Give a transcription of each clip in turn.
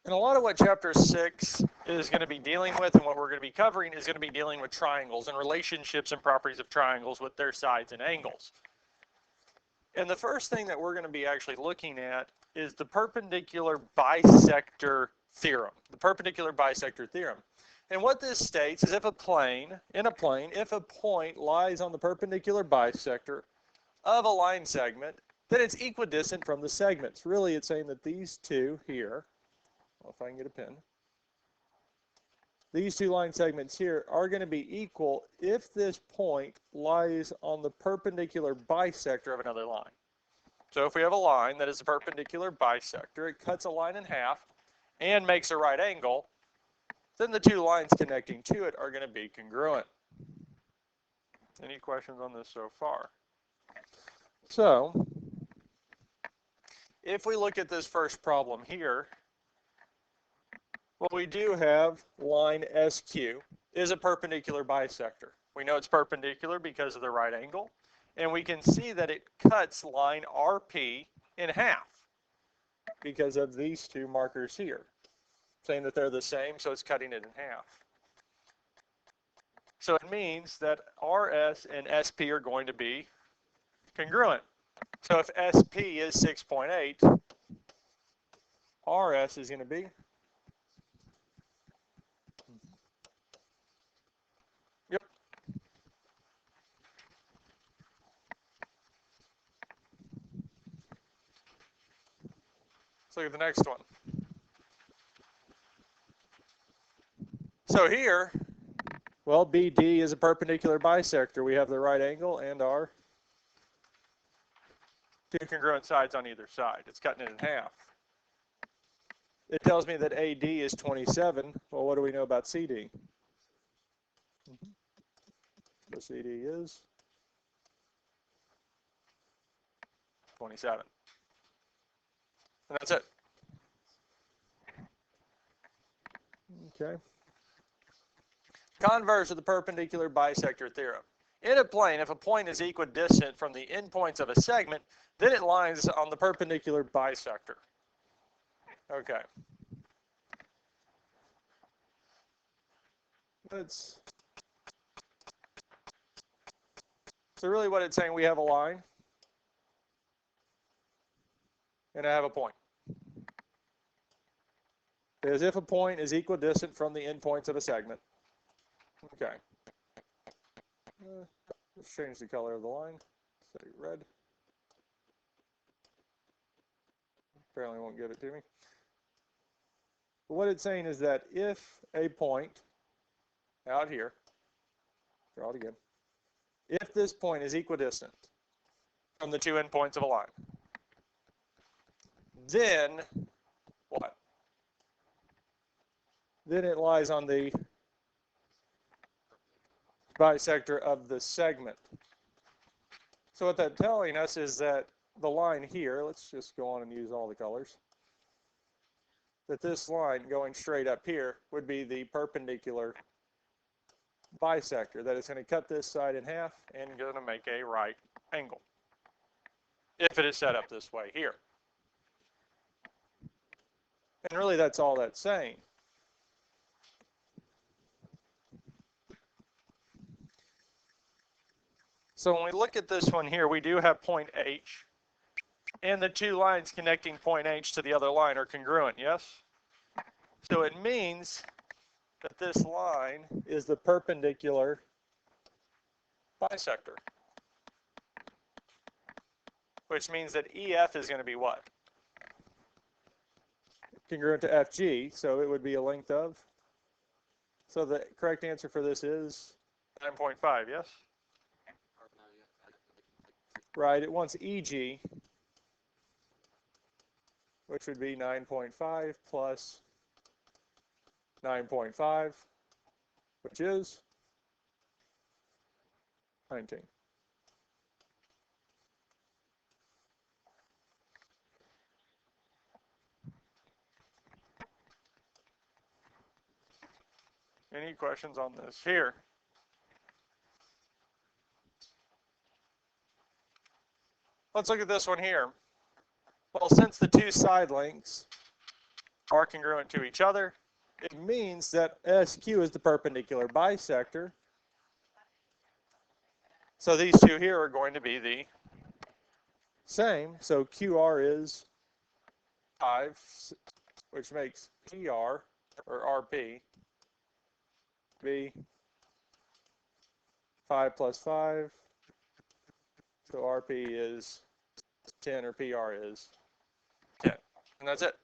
And a lot of what Chapter 6 is going to be dealing with and what we're going to be covering is going to be dealing with triangles and relationships and properties of triangles with their sides and angles. And the first thing that we're going to be actually looking at is the perpendicular bisector theorem. The perpendicular bisector theorem. And what this states is if a plane, if a point lies on the perpendicular bisector of a line segment, then it's equidistant from the segments. Really, it's saying that these two here, well, if I can get a pen, these two line segments here are going to be equal if this point lies on the perpendicular bisector of another line. So if we have a line that is a perpendicular bisector, it cuts a line in half and makes a right angle, then the two lines connecting to it are going to be congruent. Any questions on this so far? So, if we look at this first problem here, well, we do have line SQ is a perpendicular bisector. We know it's perpendicular because of the right angle, and we can see that it cuts line RP in half because of these two markers here, saying that they're the same, so it's cutting it in half. So it means that RS and SP are going to be congruent. So if SP is 6.8, RS is going to be, yep. Let's look at the next one. So here, well, BD is a perpendicular bisector. We have the right angle and our two congruent sides on either side. It's cutting it in half. It tells me that AD is 27. Well, what do we know about CD? The CD is 27. And that's it. Okay. Converse of the perpendicular bisector theorem. In a plane, if a point is equidistant from the endpoints of a segment, then it lies on the perpendicular bisector. Okay. So really what it's saying, we have a line and I have a point. As if a point is equidistant from the endpoints of a segment. Okay. Let's change the color of the line. Say red. Apparently won't give it to me. But what it's saying is that if a point out here, draw it again, if this point is equidistant from the two endpoints of a line, then what? Then it lies on the bisector of the segment. So what that's telling us is that the line here, let's just go on and use all the colors, that this line going straight up here would be the perpendicular bisector, that it's going to cut this side in half and going to make a right angle if it is set up this way here. And really that's all that's saying. So when we look at this one here, we do have point H, and the two lines connecting point H to the other line are congruent, yes? So it means that this line is the perpendicular bisector, which means that EF is going to be what? Congruent to FG, so it would be a length of. So the correct answer for this is 9.5, yes? Right, it wants EG, which would be 9.5 plus 9.5, which is 19. Any questions on this here? Let's look at this one here. Well, since the two side lengths are congruent to each other, it means that SQ is the perpendicular bisector. So these two here are going to be the same. So QR is 5, which makes PR, or RP, be 5 plus 5. So RP is 10, or PR is 10. And that's it.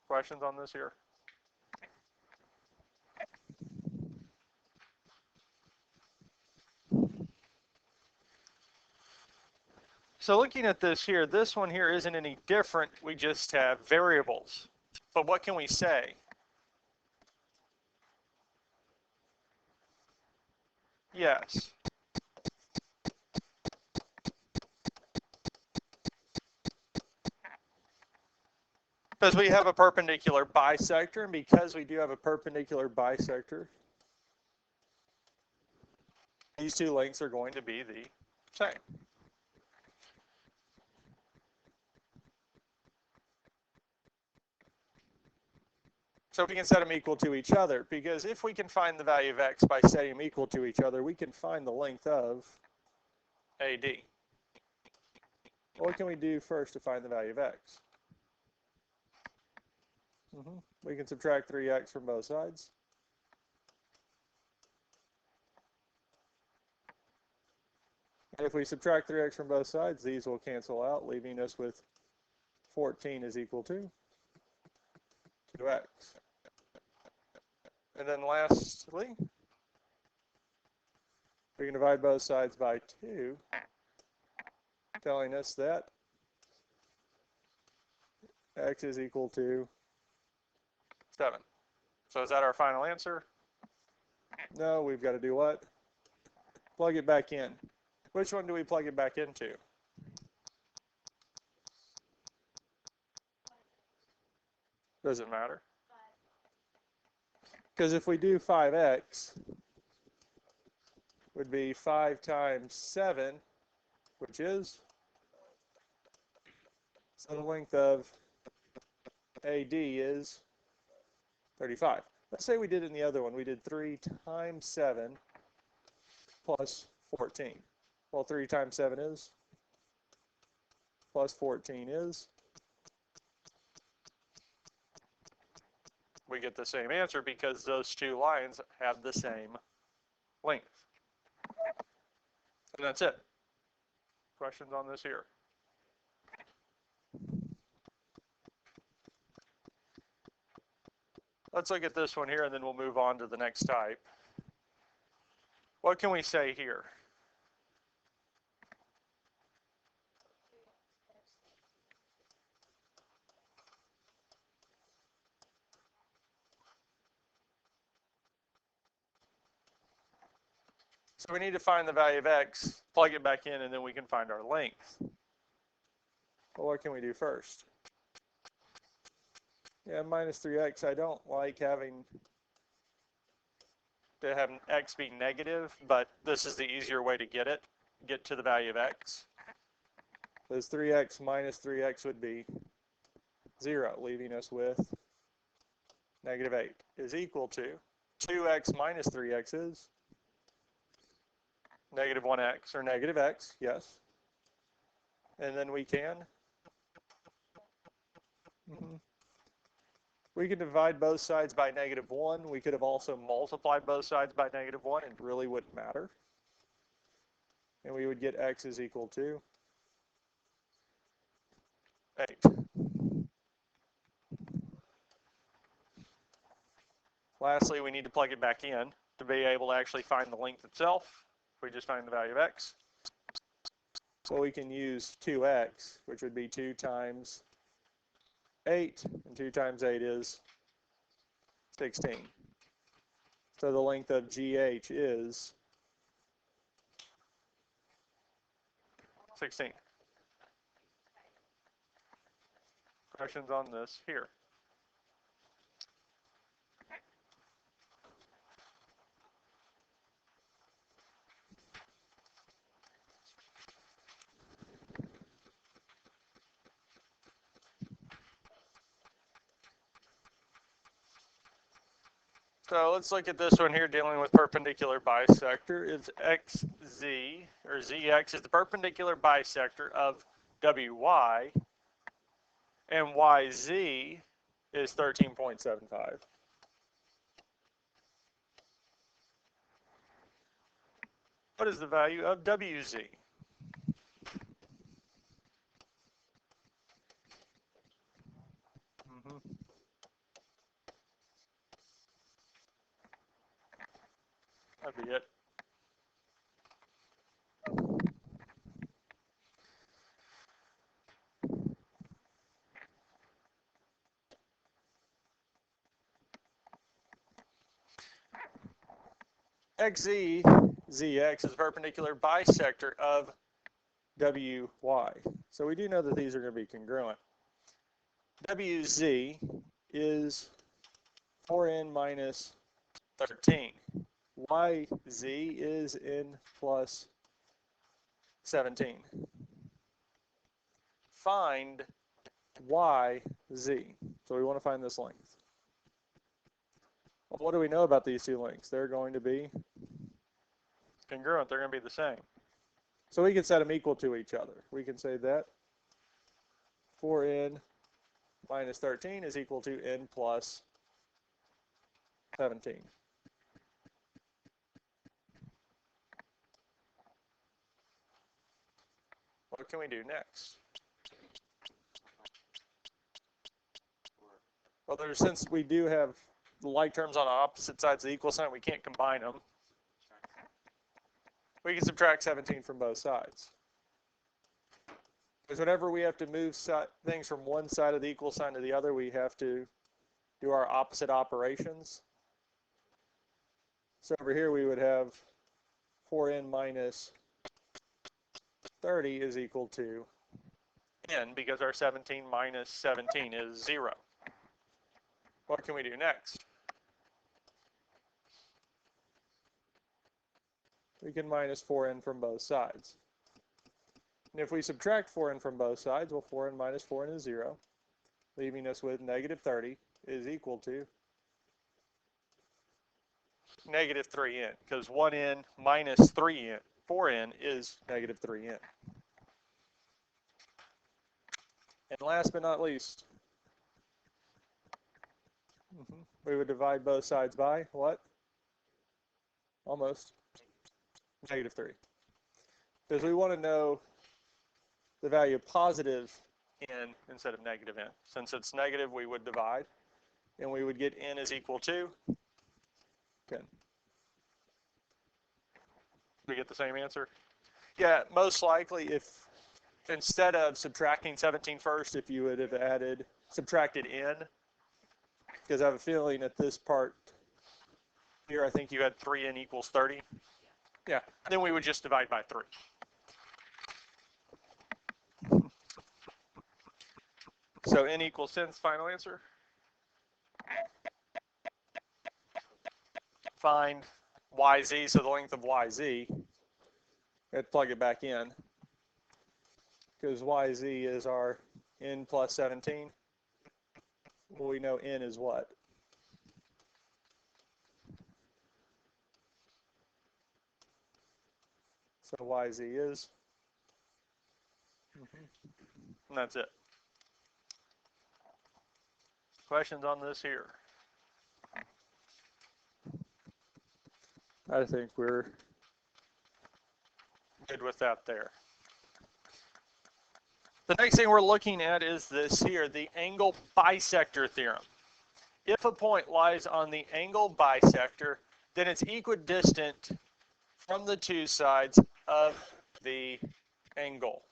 Questions on this here? So looking at this here, this one here isn't any different. We just have variables. But what can we say? Yes. Because we have a perpendicular bisector, and because we do have a perpendicular bisector, these two lengths are going to be the same. So we can set them equal to each other, because if we can find the value of x by setting them equal to each other, we can find the length of AD. What can we do first to find the value of x? We can subtract 3x from both sides. And if we subtract 3x from both sides, these will cancel out, leaving us with 14 is equal to 2x. And then lastly, we can divide both sides by 2, telling us that x is equal to 7. So is that our final answer? No, we've got to do what? Plug it back in. Which one do we plug it back into? Does it matter? Because if we do 5x, would be 5 times 7, which is, so the length of AD is 35. Let's say we did it in the other one. We did 3 times 7 plus 14. Well, 3 times 7 is, plus 14 is, we get the same answer because those two lines have the same length. And that's it. Questions on this here? Let's look at this one here, and then we'll move on to the next type. What can we say here? So we need to find the value of x, plug it back in, and then we can find our length. Well, what can we do first? Yeah, minus 3x. I don't like having to have x be negative, but this is the easier way to get to the value of x. Because 3x minus 3x would be 0, leaving us with negative 8 is equal to 2x minus 3x is negative 1x, or negative x, yes. And then we can we can divide both sides by negative 1. We could have also multiplied both sides by negative 1. It really wouldn't matter. And we would get x is equal to 8. Lastly, we need to plug it back in to be able to actually find the length itself. If we just find the value of x. So we can use 2x, which would be 2 times 8, and 2 times 8 is 16. So the length of GH is 16. Questions on this here? So let's look at this one here dealing with perpendicular bisector. It's xz, or zx is the perpendicular bisector of wy, and yz is 13.75. What is the value of wz? That'd be it. zx is a perpendicular bisector of wy. So we do know that these are going to be congruent. wz is 4n minus 13. yz is n plus 17. Find yz. So we want to find this length. Well, what do we know about these two lengths? They're going to be congruent. They're going to be the same. So we can set them equal to each other. We can say that 4n minus 13 is equal to n plus 17. What can we do next? Well, since we do have the like terms on opposite sides of the equal sign, we can't combine them. We can subtract 17 from both sides. Because whenever we have to move things from one side of the equal sign to the other, we have to do our opposite operations. So over here we would have 4n minus 30 is equal to n, because our 17 minus 17 is 0. What can we do next? We can minus 4n from both sides. And if we subtract 4n from both sides, well, 4n minus 4n is 0, leaving us with negative 30 is equal to negative 3n, because 1n minus 4n is negative 3n. And last but not least, we would divide both sides by what? Almost negative 3. Because we want to know the value of positive n instead of negative n. Since it's negative, we would divide, and we would get n is equal to 10. We get the same answer? Yeah, most likely if instead of subtracting 17 first, if you would have subtracted n, because I have a feeling at this part here, I think you had 3n equals 30. Yeah, then we would just divide by 3. So n equals 10 is the final answer. Find yz, so the length of yz. Let's plug it back in, because yz is our n plus 17. Well, we know n is what? So yz is, and that's it. Questions on this here? I think we're good with that there. The next thing we're looking at is this here, the angle bisector theorem. If a point lies on the angle bisector, then it's equidistant from the two sides of the angle.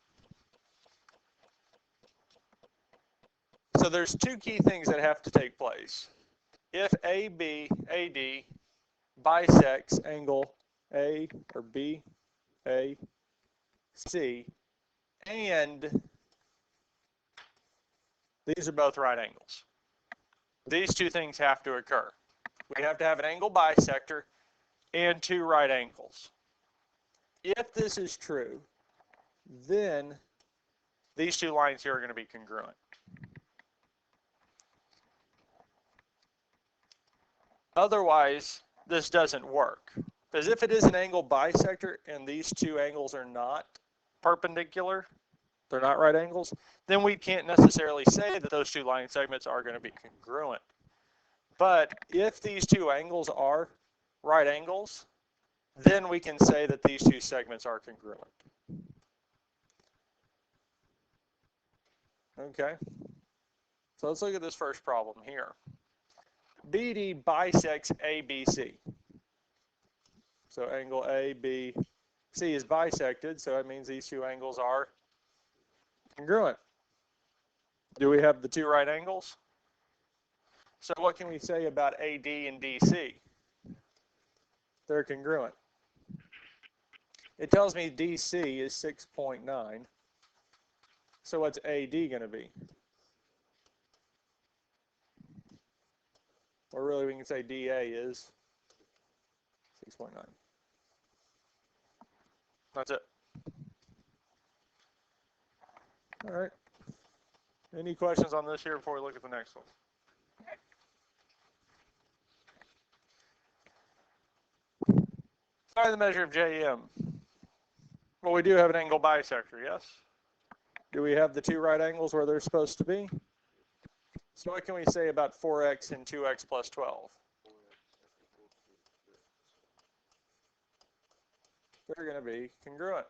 So there's two key things that have to take place. If AD bisects angle A or BAC, and these are both right angles. These two things have to occur. We have to have an angle bisector and two right angles. If this is true, then these two lines here are going to be congruent. Otherwise, this doesn't work. Because if it is an angle bisector and these two angles are not perpendicular, they're not right angles, then we can't necessarily say that those two line segments are going to be congruent. But if these two angles are right angles, then we can say that these two segments are congruent. Okay, so let's look at this first problem here. BD bisects ABC. So angle ABC is bisected, so that means these two angles are congruent. Do we have the two right angles? So what can we say about AD and DC? They're congruent. It tells me DC is 6.9. So what's AD going to be? Or really we can say DA is 6.9. That's it. All right. Any questions on this here before we look at the next one? Find the measure of JM. Well, we do have an angle bisector, yes? Do we have the two right angles where they're supposed to be? So what can we say about 4x and 2x plus 12? They're going to be congruent.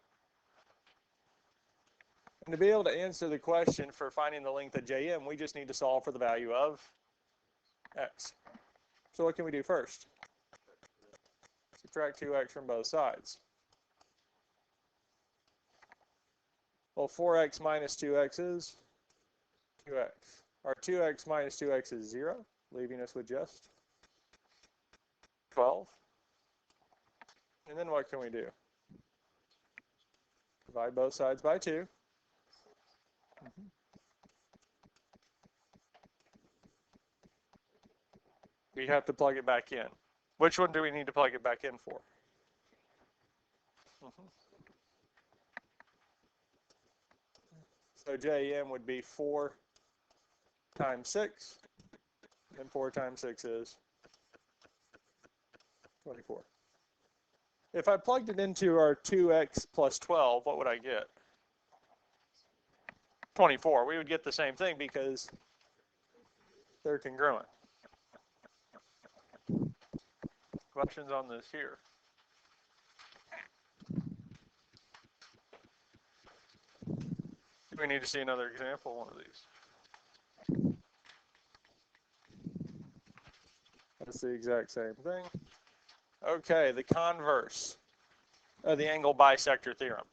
And to be able to answer the question for finding the length of JM, we just need to solve for the value of x. So what can we do first? Subtract 2x from both sides. Well, 4x minus 2x is 2x. Our 2x minus 2x is 0, leaving us with just 12. And then what can we do? Divide both sides by 2. We have to plug it back in. Which one do we need to plug it back in for? So JM would be 4 times 6, and 4 times 6 is 24. If I plugged it into our 2x plus 12, what would I get? 24. We would get the same thing because they're congruent. Questions on this here? We need to see another example of one of these. That's the exact same thing. Okay, the converse of the angle bisector theorem.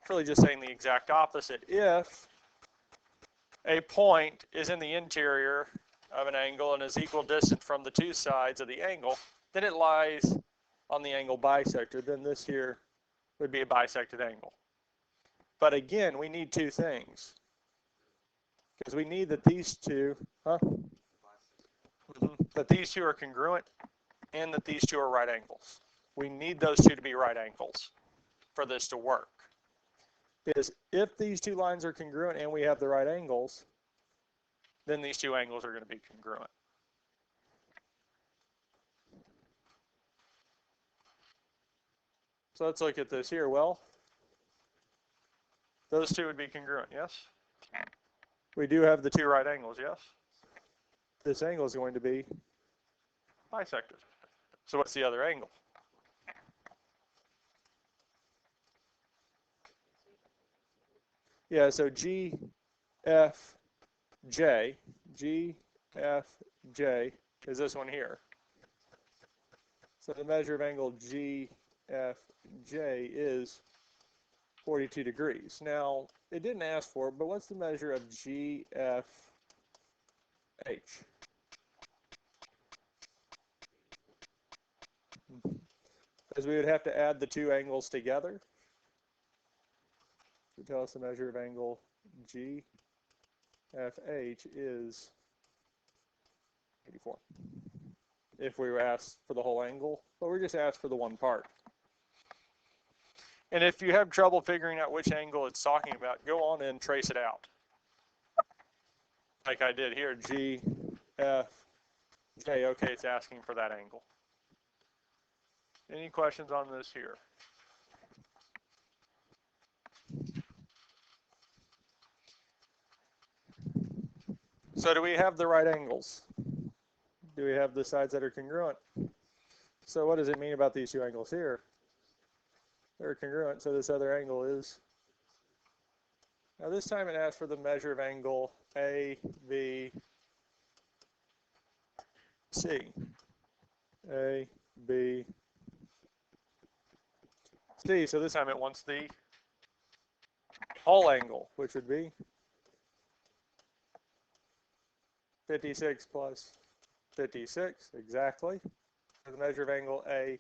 It's really just saying the exact opposite. If a point is in the interior of an angle and is equal distance from the two sides of the angle, then it lies on the angle bisector. Then this here would be a bisected angle. But again, we need two things. Because we need that these two, that these two are congruent and that these two are right angles. We need those two to be right angles for this to work. Because if these two lines are congruent and we have the right angles, then these two angles are going to be congruent. So let's look at this here. Well, those two would be congruent, yes? We do have the two right angles, yes? This angle is going to be bisected. So what's the other angle? Yeah, so GFJ is this one here. So the measure of angle GFJ is 42 degrees. Now, it didn't ask for it, but what's the measure of GFH? Because we would have to add the two angles together to tell us the measure of angle GFH is 84. If we were asked for the whole angle, but we're just asked for the one part. And if you have trouble figuring out which angle it's talking about, go on and trace it out. Like I did here, GFJ J, okay, it's asking for that angle. Any questions on this here? So do we have the right angles? Do we have the sides that are congruent? So what does it mean about these two angles here? They're congruent, so this other angle is. Now this time it asks for the measure of angle ABC. ABC. So this time it wants the whole angle, which would be 56 plus 56, exactly. The measure of angle ABC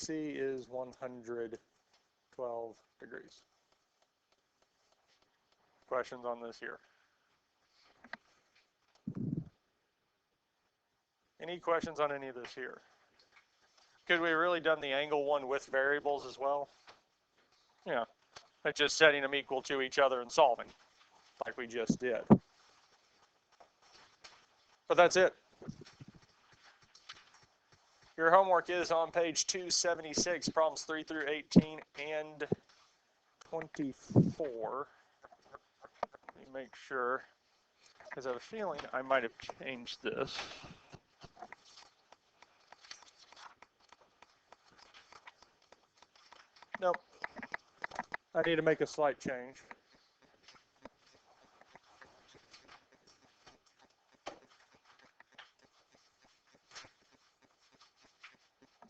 is 112 degrees. Questions on this here? Any questions on any of this here? Could we really done the angle one with variables as well? Yeah, but just setting them equal to each other and solving, like we just did. But that's it. Your homework is on page 276, problems 3 through 18 and 24. Let me make sure, because I have a feeling I might have changed this. Nope. I need to make a slight change.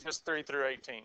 Just 3 through 18.